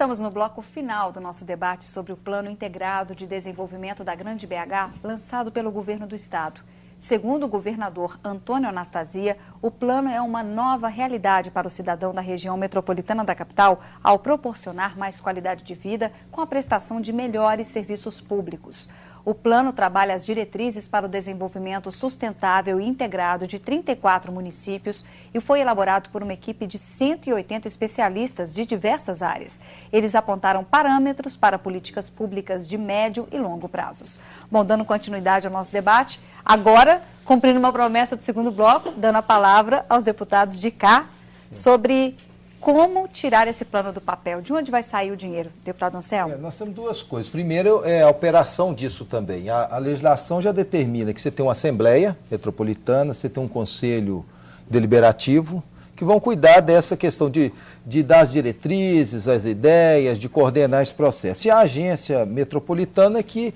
Estamos no bloco final do nosso debate sobre o Plano Integrado de Desenvolvimento da Grande BH, lançado pelo governo do estado. Segundo o governador Antônio Anastasia, o plano é uma nova realidade para o cidadão da região metropolitana da capital, ao proporcionar mais qualidade de vida com a prestação de melhores serviços públicos. O plano trabalha as diretrizes para o desenvolvimento sustentável e integrado de 34 municípios e foi elaborado por uma equipe de 180 especialistas de diversas áreas. Eles apontaram parâmetros para políticas públicas de médio e longo prazos. Bom, dando continuidade ao nosso debate, agora, cumprindo uma promessa do segundo bloco, dando a palavra aos deputados de cá sobre como tirar esse plano do papel? De onde vai sair o dinheiro, deputado Anselmo? Nós temos duas coisas. Primeiro, é a operação disso também. A legislação já determina que você tem uma Assembleia Metropolitana, você tem um Conselho Deliberativo, que vão cuidar dessa questão de dar as diretrizes, as ideias, de coordenar esse processo. E a Agência Metropolitana que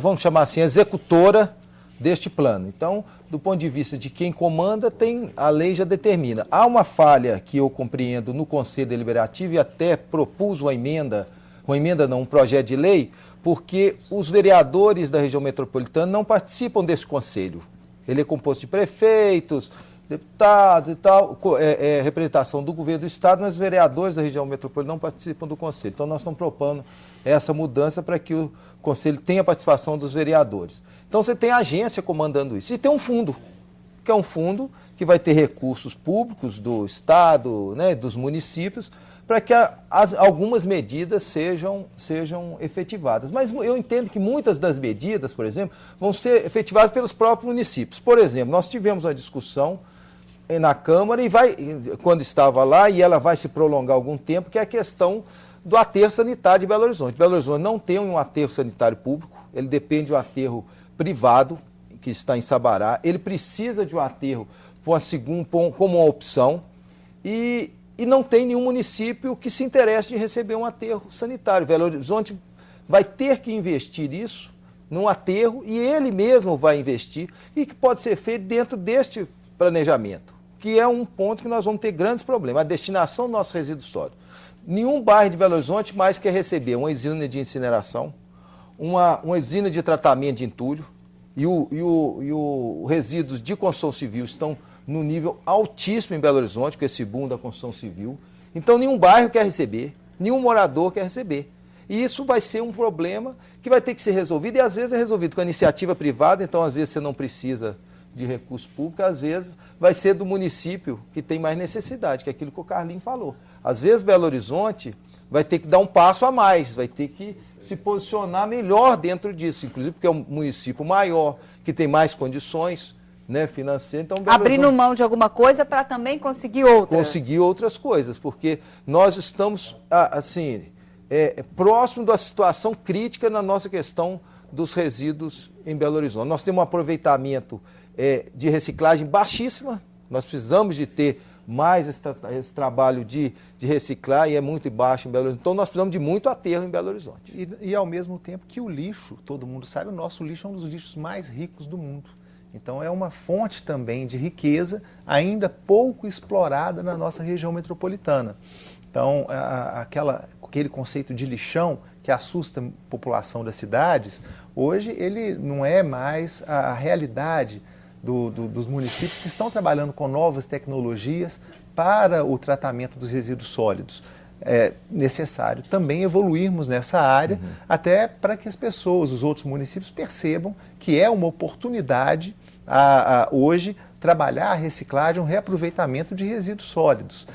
vamos chamar assim, executora deste plano. Então, do ponto de vista de quem comanda, a lei já determina. Há uma falha que eu compreendo no Conselho Deliberativo e até propus um projeto de lei, porque os vereadores da região metropolitana não participam desse conselho. Ele é composto de prefeitos, deputados e tal, representação do governo do estado, mas os vereadores da região metropolitana não participam do conselho. Então, nós estamos propondo essa mudança para que o conselho tenha a participação dos vereadores. Então, você tem a agência comandando isso. E tem um fundo, que é um fundo que vai ter recursos públicos do estado, né, dos municípios, para que algumas medidas sejam efetivadas. Mas eu entendo que muitas das medidas, por exemplo, vão ser efetivadas pelos próprios municípios. Por exemplo, nós tivemos uma discussão na Câmara, quando estava lá, e ela vai se prolongar algum tempo, que é a questão do aterro sanitário de Belo Horizonte. Belo Horizonte não tem um aterro sanitário público, ele depende de um aterro privado, que está em Sabará. Ele precisa de um aterro como uma opção e não tem nenhum município que se interesse em receber um aterro sanitário. Belo Horizonte vai ter que investir isso num aterro e ele mesmo vai investir e que pode ser feito dentro deste planejamento, que é um ponto que nós vamos ter grandes problemas. A destinação do nosso resíduo sólido. Nenhum bairro de Belo Horizonte mais quer receber uma usina de incineração, uma usina de tratamento de entulho e os resíduos de construção civil estão no nível altíssimo em Belo Horizonte, com esse boom da construção civil. Então, nenhum bairro quer receber, nenhum morador quer receber. E isso vai ser um problema que vai ter que ser resolvido, e às vezes é resolvido com a iniciativa privada, então às vezes você não precisa de recurso público, às vezes vai ser do município que tem mais necessidade, que é aquilo que o Carlinho falou. Às vezes Belo Horizonte vai ter que dar um passo a mais, vai ter que se posicionar melhor dentro disso, inclusive porque é um município maior, que tem mais condições, né, financeiras. Então, abrindo mão de alguma coisa para também conseguir outra. Conseguir outras coisas, porque nós estamos, próximo da situação crítica na nossa questão dos resíduos em Belo Horizonte. Nós temos um aproveitamento de reciclagem baixíssima, nós precisamos de ter mais esse trabalho de reciclar e é muito baixo em Belo Horizonte. Então, nós precisamos de muito aterro em Belo Horizonte. E ao mesmo tempo que o lixo, todo mundo sabe, o nosso lixo é um dos lixos mais ricos do mundo. Então, é uma fonte também de riqueza ainda pouco explorada na nossa região metropolitana. Então, aquele conceito de lixão que assusta a população das cidades, hoje ele não é mais a realidade dos municípios que estão trabalhando com novas tecnologias para o tratamento dos resíduos sólidos. É necessário também evoluirmos nessa área, até para que as pessoas, os outros municípios, percebam que é uma oportunidade hoje trabalhar a reciclagem, o reaproveitamento de resíduos sólidos.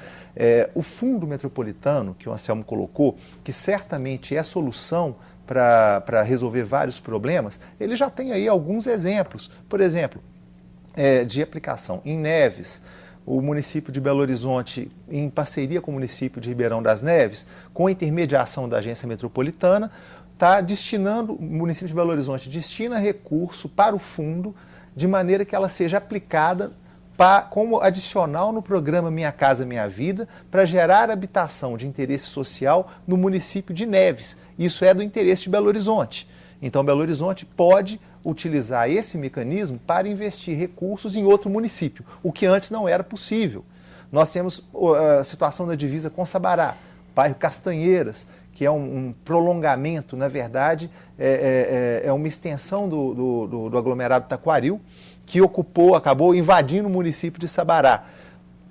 O fundo metropolitano, que o Anselmo colocou, que certamente é a solução para resolver vários problemas, ele já tem aí alguns exemplos. Por exemplo, de aplicação em Neves, o município de Belo Horizonte, em parceria com o município de Ribeirão das Neves, com a intermediação da agência metropolitana, está destinando, o município de Belo Horizonte destina recurso para o fundo, de maneira que ela seja aplicada como adicional no programa Minha Casa Minha Vida, para gerar habitação de interesse social no município de Neves. Isso é do interesse de Belo Horizonte. Então, Belo Horizonte pode utilizar esse mecanismo para investir recursos em outro município, o que antes não era possível. Nós temos a situação da divisa com Sabará. bairro Castanheiras, que é um prolongamento, na verdade, é uma extensão do aglomerado Taquaril, que acabou invadindo o município de Sabará.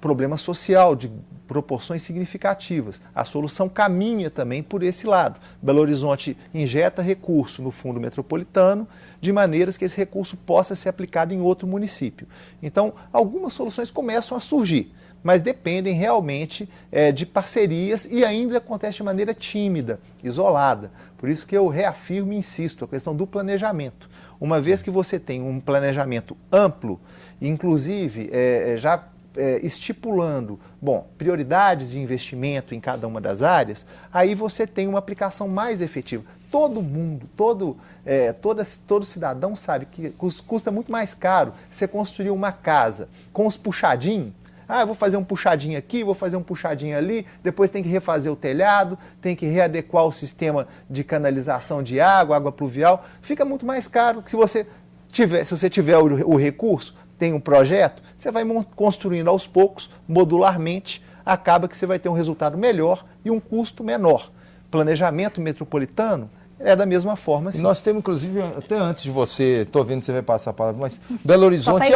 Problema social de proporções significativas. A solução caminha também por esse lado. Belo Horizonte injeta recurso no fundo metropolitano, de maneiras que esse recurso possa ser aplicado em outro município. Então, algumas soluções começam a surgir, mas dependem realmente de parcerias e ainda acontece de maneira tímida, isolada. Por isso que eu reafirmo e insisto, a questão do planejamento. Uma vez que você tem um planejamento amplo, inclusive estipulando, prioridades de investimento em cada uma das áreas, aí você tem uma aplicação mais efetiva. Todo mundo, todo cidadão sabe que custa muito mais caro você construir uma casa com os puxadinhos. Eu vou fazer um puxadinho aqui, vou fazer um puxadinho ali, depois tem que refazer o telhado, tem que readequar o sistema de canalização de água pluvial. Fica muito mais caro que se você tiver o recurso, tem um projeto, você vai construindo aos poucos, modularmente, acaba que você vai ter um resultado melhor e um custo menor. Planejamento metropolitano é da mesma forma. Sim. E nós temos, inclusive, até antes de você, estou vendo que você vai passar a palavra, mas Belo Horizonte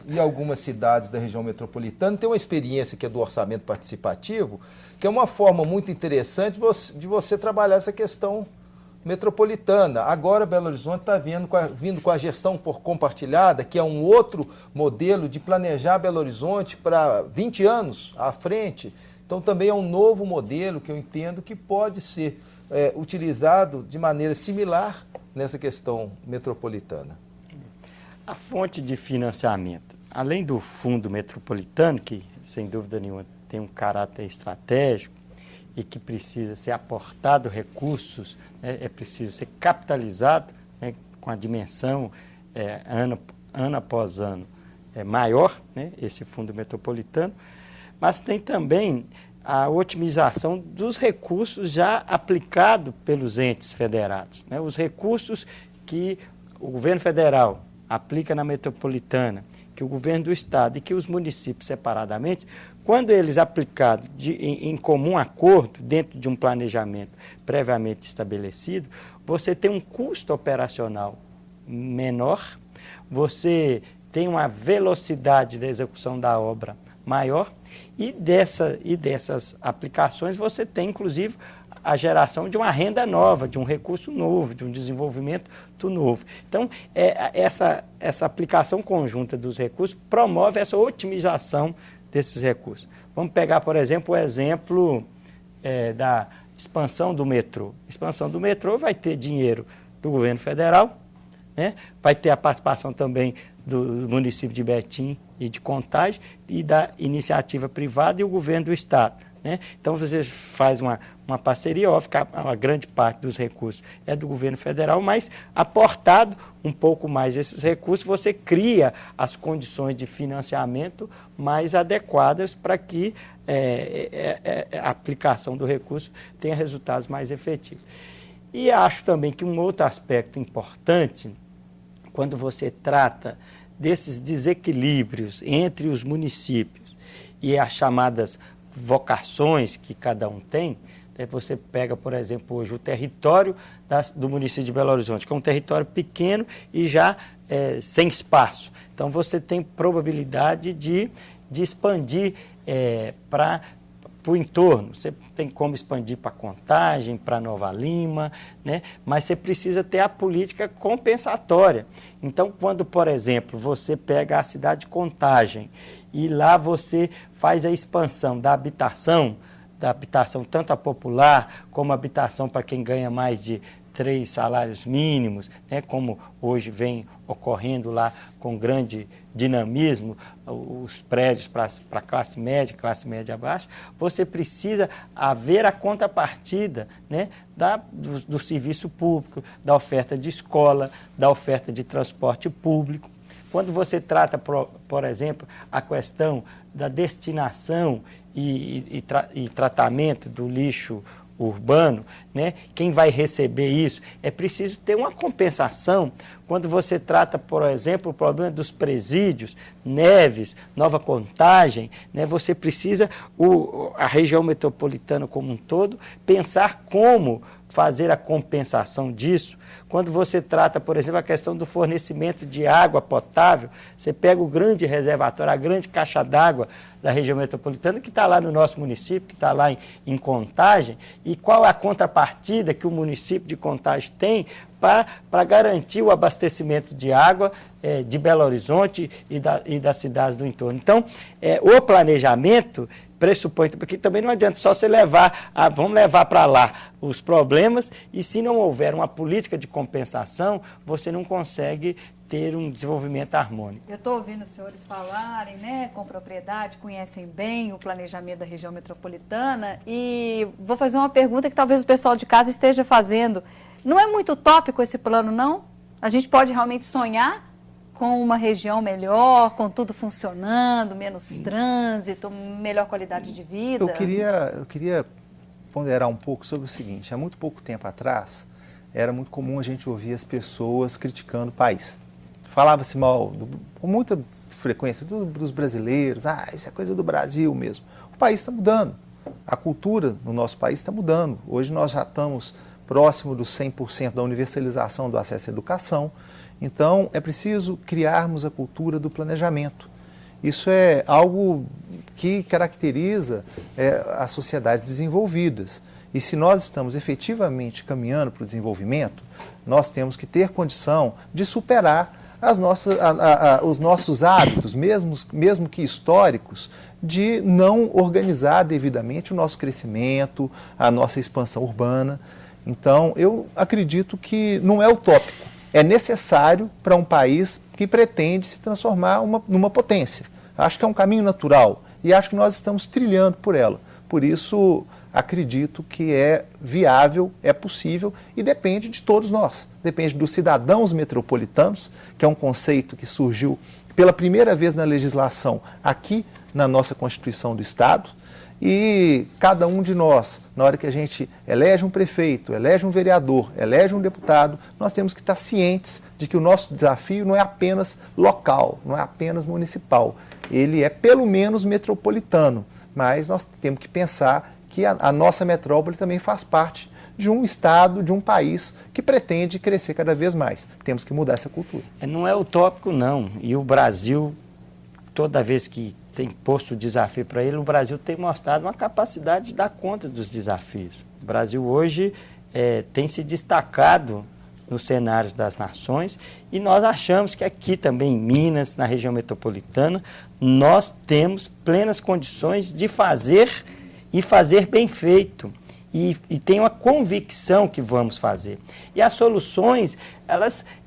e algumas cidades da região metropolitana têm uma experiência que é do orçamento participativo, que é uma forma muito interessante de você trabalhar essa questão metropolitana. Agora Belo Horizonte está vindo com a gestão por compartilhada, que é um outro modelo de planejar Belo Horizonte para 20 anos à frente. Então também é um novo modelo que eu entendo que pode ser utilizado de maneira similar nessa questão metropolitana. A fonte de financiamento, além do fundo metropolitano, que sem dúvida nenhuma tem um caráter estratégico, e que precisa ser aportado recursos, é preciso ser capitalizado, com a dimensão ano após ano maior, esse fundo metropolitano, mas tem também a otimização dos recursos já aplicados pelos entes federados, os recursos que o governo federal aplica na metropolitana, que o governo do estado e que os municípios separadamente, quando eles aplicados em comum acordo, dentro de um planejamento previamente estabelecido, você tem um custo operacional menor, você tem uma velocidade da execução da obra maior e dessas aplicações você tem, inclusive, a geração de uma renda nova, de um recurso novo, de um desenvolvimento novo. Então, essa aplicação conjunta dos recursos promove essa otimização desses recursos. Vamos pegar, por exemplo, o exemplo da expansão do metrô. A expansão do metrô vai ter dinheiro do governo federal, vai ter a participação também do município de Betim e de Contagem e da iniciativa privada e o governo do estado. Então, você faz uma parceria, óbvio que a grande parte dos recursos é do governo federal, mas aportado um pouco mais esses recursos, você cria as condições de financiamento mais adequadas para que a aplicação do recurso tenha resultados mais efetivos. E acho também que um outro aspecto importante, quando você trata desses desequilíbrios entre os municípios e as chamadas vocações que cada um tem, você pega, por exemplo, hoje o território do município de Belo Horizonte, que é um território pequeno e já sem espaço. Então, você tem probabilidade de expandir para o entorno. Você tem como expandir para Contagem, para Nova Lima, mas você precisa ter a política compensatória. Então, quando, por exemplo, você pega a cidade de Contagem e lá você faz a expansão da habitação tanto a popular como a habitação para quem ganha mais de 3 salários mínimos, como hoje vem ocorrendo lá com grande dinamismo, os prédios para classe média abaixo, você precisa haver a contrapartida do serviço público, da oferta de escola, da oferta de transporte público. Quando você trata, por exemplo, a questão da destinação e tratamento do lixo urbano, né? Quem vai receber isso? É preciso ter uma compensação. Quando você trata, por exemplo, o problema dos presídios, Neves, Nova Contagem, né? Você precisa, a região metropolitana como um todo, pensar como fazer a compensação disso. Quando você trata, por exemplo, a questão do fornecimento de água potável, você pega o grande reservatório, a grande caixa d'água da região metropolitana, que está lá no nosso município, que está lá em Contagem, e qual a contrapartida que o município de Contagem tem para garantir o abastecimento de água de Belo Horizonte e das cidades do entorno. Então, o planejamento pressupõe, porque também não adianta só você vamos levar para lá os problemas, e se não houver uma política de compensação, você não consegue ter um desenvolvimento harmônico. Eu estou ouvindo os senhores falarem, né, com propriedade, conhecem bem o planejamento da região metropolitana, e vou fazer uma pergunta que talvez o pessoal de casa esteja fazendo. Não é muito utópico esse plano, não? A gente pode realmente sonhar com uma região melhor, com tudo funcionando, menos trânsito, melhor qualidade de vida? Eu queria ponderar um pouco sobre o seguinte. Há muito pouco tempo atrás, era muito comum a gente ouvir as pessoas criticando o país. Falava-se mal, com muita frequência, dos brasileiros. Isso é coisa do Brasil mesmo. O país está mudando. A cultura no nosso país está mudando. Hoje nós já estamos próximo dos 100% da universalização do acesso à educação. Então, é preciso criarmos a cultura do planejamento. Isso é algo que caracteriza as sociedades desenvolvidas. E se nós estamos efetivamente caminhando para o desenvolvimento, nós temos que ter condição de superar os nossos hábitos, mesmo que históricos, de não organizar devidamente o nosso crescimento, a nossa expansão urbana. Então, eu acredito que não é utópico. É necessário para um país que pretende se transformar numa potência. Acho que é um caminho natural e acho que nós estamos trilhando por ela. Por isso, acredito que é viável, é possível e depende de todos nós. Depende dos cidadãos metropolitanos, que é um conceito que surgiu pela primeira vez na legislação aqui na nossa Constituição do Estado. E cada um de nós, na hora que a gente elege um prefeito, elege um vereador, elege um deputado, nós temos que estar cientes de que o nosso desafio não é apenas local, não é apenas municipal. Ele é pelo menos metropolitano, mas nós temos que pensar que a nossa metrópole também faz parte de um estado, de um país que pretende crescer cada vez mais. Temos que mudar essa cultura. Não é utópico, não. E o Brasil, toda vez que tem posto o desafio para ele, o Brasil tem mostrado uma capacidade de dar conta dos desafios. O Brasil hoje tem se destacado nos cenários das nações e nós achamos que aqui também em Minas, na região metropolitana, nós temos plenas condições de fazer e fazer bem feito. E tenho a convicção que vamos fazer. E as soluções,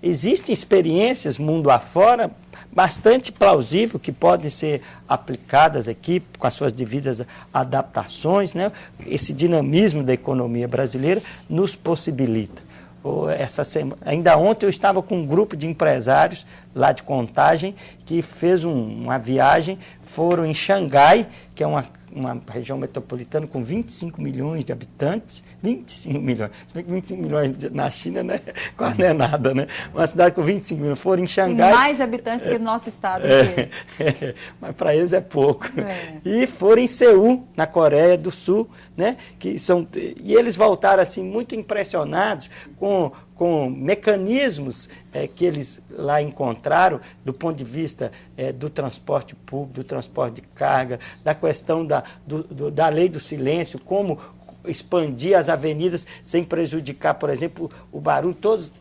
existem experiências mundo afora bastante plausíveis que podem ser aplicadas aqui com as suas devidas adaptações, né? Esse dinamismo da economia brasileira nos possibilita. Ainda ontem eu estava com um grupo de empresários lá de Contagem que fez uma viagem, foram em Xangai, que é uma região metropolitana com 25 milhões de habitantes, 25 milhões, se bem que 25 milhões na China, né, quase não é nada, né? Uma cidade com 25 milhões, foram em Xangai... Tem mais habitantes que o nosso estado. Mas para eles é pouco. E foram em Seul, na Coreia do Sul, né, e eles voltaram assim muito impressionados com mecanismos que eles lá encontraram do ponto de vista do transporte público, do transporte de carga, da questão da lei do silêncio, como expandir as avenidas sem prejudicar, por exemplo, o barulho. Todas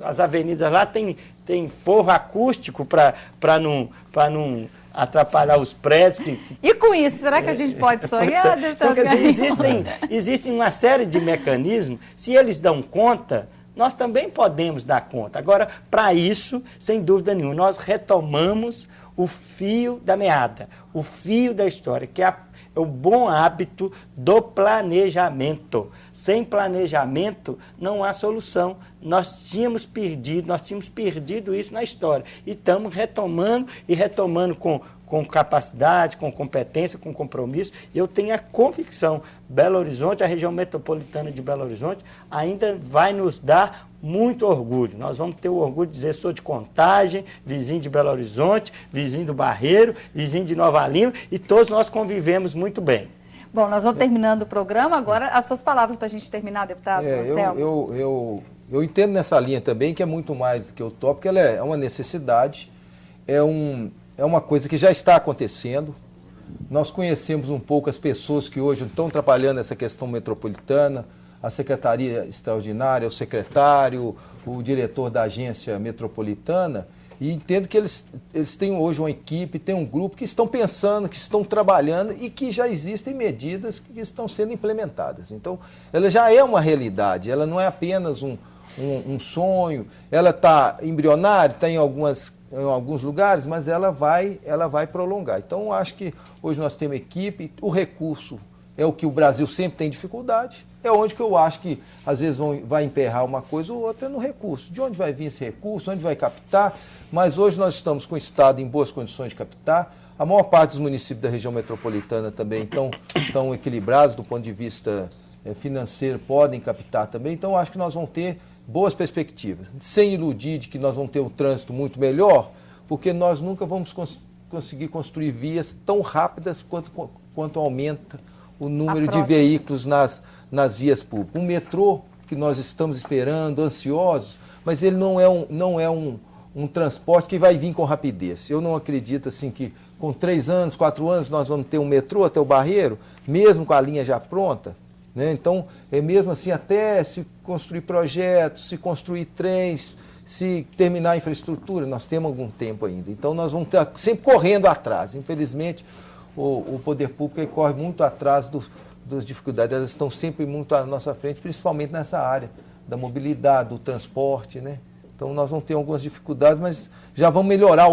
as avenidas lá tem forro acústico para não atrapalhar os prédios. E com isso, será que a gente pode sonhar? Então, quer dizer, existem uma série de mecanismos, se eles dão conta, nós também podemos dar conta. Agora, para isso, sem dúvida nenhuma, nós retomamos o fio da meada, o fio da história, que é o bom hábito do planejamento. Sem planejamento não há solução. Nós tínhamos perdido isso na história. E estamos retomando com capacidade, com competência, com compromisso. Eu tenho a convicção, Belo Horizonte, a região metropolitana de Belo Horizonte, ainda vai nos dar muito orgulho. Nós vamos ter o orgulho de dizer, sou de Contagem, vizinho de Belo Horizonte, vizinho do Barreiro, vizinho de Nova Lima, e todos nós convivemos muito bem. Bom, nós vamos terminando o programa. Agora, as suas palavras para a gente terminar, deputado Anselmo. Eu entendo nessa linha também, que é muito mais do que utópico, ela é uma necessidade, é uma coisa que já está acontecendo. Nós conhecemos um pouco as pessoas que hoje estão trabalhando essa questão metropolitana, a Secretaria Extraordinária, o secretário, o diretor da agência metropolitana, e entendo que eles têm hoje uma equipe, têm um grupo que estão pensando, que estão trabalhando e que já existem medidas que estão sendo implementadas. Então, ela já é uma realidade, ela não é apenas um sonho, ela está embrionária, está em alguns lugares, mas ela vai prolongar. Então, acho que hoje nós temos equipe, o recurso é o que o Brasil sempre tem dificuldade, é onde que eu acho que às vezes vai emperrar uma coisa ou outra no recurso. De onde vai vir esse recurso, onde vai captar, mas hoje nós estamos com o Estado em boas condições de captar, a maior parte dos municípios da região metropolitana também estão equilibrados do ponto de vista financeiro, podem captar também, então acho que nós vamos ter boas perspectivas, sem iludir de que nós vamos ter um trânsito muito melhor, porque nós nunca vamos conseguir construir vias tão rápidas quanto aumenta o número de veículos nas vias públicas. Um metrô que nós estamos esperando, ansiosos, mas ele não é um transporte que vai vir com rapidez. Eu não acredito assim que com 3 anos, 4 anos nós vamos ter um metrô até o Barreiro, mesmo com a linha já pronta. Né? Então, é mesmo assim, até se construir projetos, se construir trens, se terminar a infraestrutura, nós temos algum tempo ainda. Então, nós vamos estar sempre correndo atrás. Infelizmente, o poder público corre muito atrás das dificuldades, elas estão sempre muito à nossa frente, principalmente nessa área da mobilidade, do transporte, né? Então, nós vamos ter algumas dificuldades, mas já vamos melhorar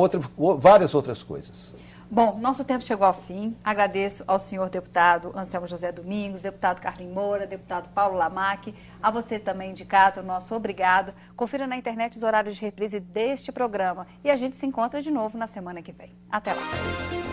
várias outras coisas. Bom, nosso tempo chegou ao fim. Agradeço ao senhor deputado Anselmo José Domingos, deputado Carlinhos Moura, deputado Paulo Lamaque, a você também de casa, o nosso obrigado. Confira na internet os horários de reprise deste programa e a gente se encontra de novo na semana que vem. Até lá.